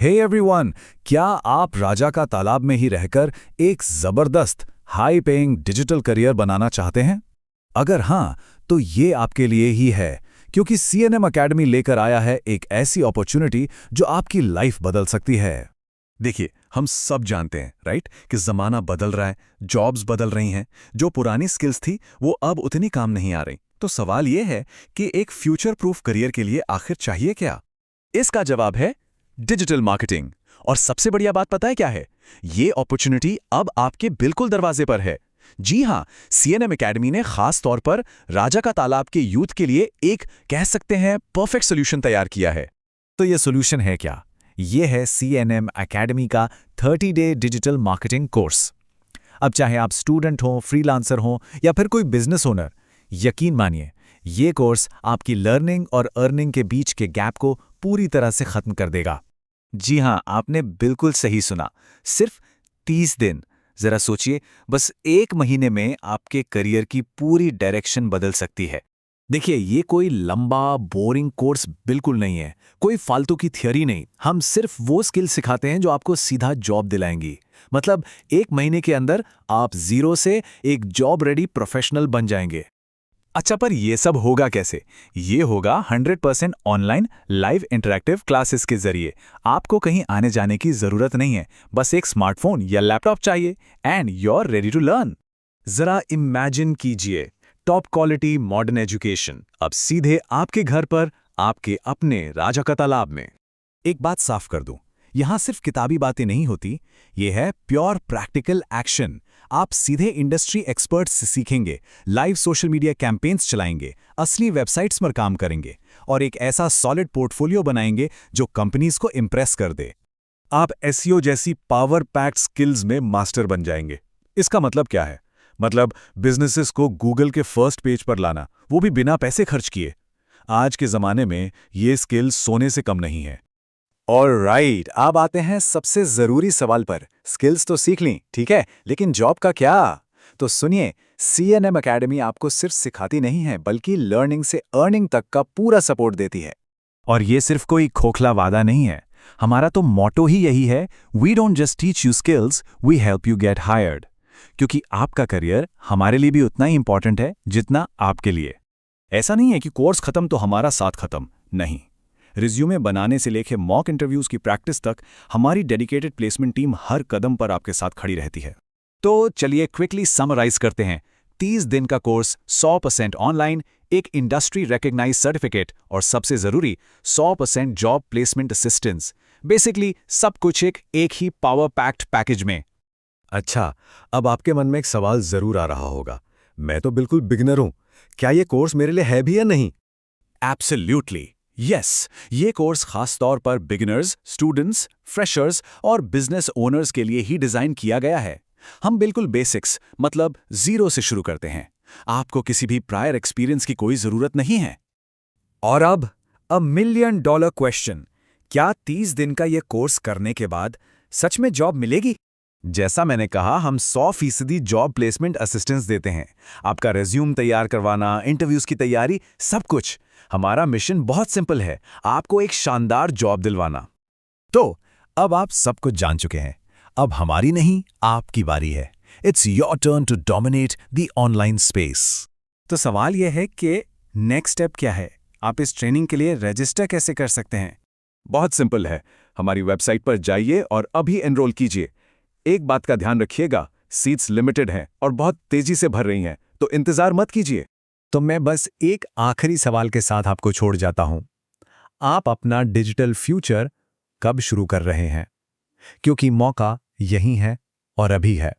Hey everyone, क्या आप राजा का तालाब में ही रहकर एक जबरदस्त हाई पेइंग डिजिटल करियर बनाना चाहते हैं? अगर हाँ, तो ये आपके लिए ही है, क्योंकि सीएनएम एकेडमी लेकर आया है एक ऐसी अपॉर्चुनिटी जो आपकी लाइफ बदल सकती है। देखिए, हम सब जानते हैं राइट कि ज़माना बदल रहा है, जॉब्स बदल रही हैं। जो पुरानी स्किल्स थी वो अब उतनी काम नहीं आ रही। तो सवाल ये है कि एक फ्यूचर प्रूफ करियर के लिए आखिर चाहिए क्या? इसका जवाब है डिजिटल मार्केटिंग। और सबसे बढ़िया बात पता है क्या है? ये अपॉर्चुनिटी अब आपके बिल्कुल दरवाजे पर है। जी हाँ, सीएनएम एकेडमी ने खास तौर पर राजा का तालाब के यूथ के लिए एक कह सकते हैं परफेक्ट सोल्यूशन तैयार किया है। तो ये सोल्यूशन है क्या? ये है सीएनएम एकेडमी का 30 डे डिजिटल मार्केटिंग कोर्स। अब चाहे आप स्टूडेंट हो, फ्रीलांसर हो या फिर कोई बिजनेस ओनर, यकीन मानिए ये कोर्स आपकी लर्निंग और अर्निंग के बीच के गैप को पूरी तरह से खत्म कर देगा। जी हाँ, आपने बिल्कुल सही सुना। सिर्फ 30 दिन। जरा सोचिए, बस एक महीने में आपके करियर की पूरी डायरेक्शन बदल सकती है। देखिए, ये कोई लंबा बोरिंग कोर्स बिल्कुल नहीं है, कोई फालतू की थियरी नहीं। हम सिर्फ वो स्किल सिखाते हैं जो आपको सीधा जॉब दिलाएंगी। मतलब एक महीने के अंदर आप जीरो से एक जॉब रेडी प्रोफेशनल बन जाएंगे। अच्छा, पर ये सब होगा कैसे? ये होगा 100% ऑनलाइन लाइव इंटरैक्टिव क्लासेस के जरिए। आपको कहीं आने जाने की जरूरत नहीं है, बस एक स्मार्टफोन या लैपटॉप चाहिए and you are ready to learn. जरा इमेजिन कीजिए, टॉप क्वालिटी मॉडर्न एजुकेशन अब सीधे आपके घर पर, आपके अपने राजा का तालाब में। एक बात साफ कर दूं, यहां सिर्फ किताबी बातें नहीं होती, ये है प्योर प्रैक्टिकल एक्शन। आप सीधे इंडस्ट्री एक्सपर्ट्स से सीखेंगे, लाइव सोशल मीडिया कैंपेन्स चलाएंगे, असली वेबसाइट्स पर काम करेंगे और एक ऐसा सॉलिड पोर्टफोलियो बनाएंगे जो कंपनीज को इंप्रेस कर दे। आप एसईओ जैसी पावर पैक्ड स्किल्स में मास्टर बन जाएंगे। इसका मतलब क्या है? मतलब बिजनेसेस को गूगल के फर्स्ट पेज पर लाना, वो भी बिना पैसे खर्च किए। आज के जमाने में ये स्किल्स सोने से कम नहीं है। ऑलराइट, अब आते हैं सबसे जरूरी सवाल पर। स्किल्स तो सीख ली, ठीक है, लेकिन जॉब का क्या? तो सुनिए, सीएनएम एकेडमी आपको सिर्फ सिखाती नहीं है, बल्कि लर्निंग से अर्निंग तक का पूरा सपोर्ट देती है। और ये सिर्फ कोई खोखला वादा नहीं है, हमारा तो मोटो ही यही है, we don't just teach you skills, we help you get hired. क्योंकि आपका करियर हमारे लिए भी उतना ही इंपॉर्टेंट है जितना आपके लिए। ऐसा नहीं है कि कोर्स खत्म तो हमारा साथ खत्म, नहीं। रिज्यूमे बनाने से लेकर मॉक इंटरव्यूज की प्रैक्टिस तक हमारी डेडिकेटेड प्लेसमेंट टीम हर कदम पर आपके साथ खड़ी रहती है। तो चलिए क्विकली समराइज करते हैं। 30 दिन का कोर्स, 100% ऑनलाइन, एक इंडस्ट्री रिकॉग्नाइज्ड सर्टिफिकेट और सबसे जरूरी 100% जॉब प्लेसमेंट असिस्टेंस। बेसिकली सब कुछ एक ही पावर पैक्ड पैकेज में। अच्छा, अब आपके मन में एक सवाल जरूर आ रहा होगा, मैं तो बिल्कुल बिगिनर हूं, क्या ये कोर्स मेरे लिए है भी या नहीं? एब्सोल्युटली यस, ये कोर्स खास तौर पर बिगिनर्स, स्टूडेंट्स, फ्रेशर्स और बिजनेस ओनर्स के लिए ही डिजाइन किया गया है। हम बिल्कुल बेसिक्स, मतलब जीरो से शुरू करते हैं। आपको किसी भी प्रायर एक्सपीरियंस की कोई जरूरत नहीं है। और अब $1 मिलियन क्वेश्चन, क्या 30 दिन का ये कोर्स करने के बाद सच में जॉब मिलेगी? जैसा मैंने कहा, हम 100% जॉब प्लेसमेंट असिस्टेंस देते हैं। आपका रिज्यूम तैयार करवाना, इंटरव्यूज की तैयारी, सब कुछ। हमारा मिशन बहुत सिंपल है, आपको एक शानदार जॉब दिलवाना। तो अब आप सब कुछ जान चुके हैं, अब हमारी नहीं, आपकी बारी है। It's your turn to dominate the online space. तो सवाल यह है कि नेक्स्ट स्टेप क्या है? आप इस ट्रेनिंग के लिए रजिस्टर कैसे कर सकते हैं? बहुत सिंपल है, हमारी वेबसाइट पर जाइए और अभी एनरोल कीजिए। एक बात का ध्यान रखिएगा, सीट्स लिमिटेड हैं और बहुत तेजी से भर रही हैं, तो इंतजार मत कीजिए। तो मैं बस एक आखिरी सवाल के साथ आपको छोड़ जाता हूं। आप अपना डिजिटल फ्यूचर कब शुरू कर रहे हैं? क्योंकि मौका यही है और अभी है।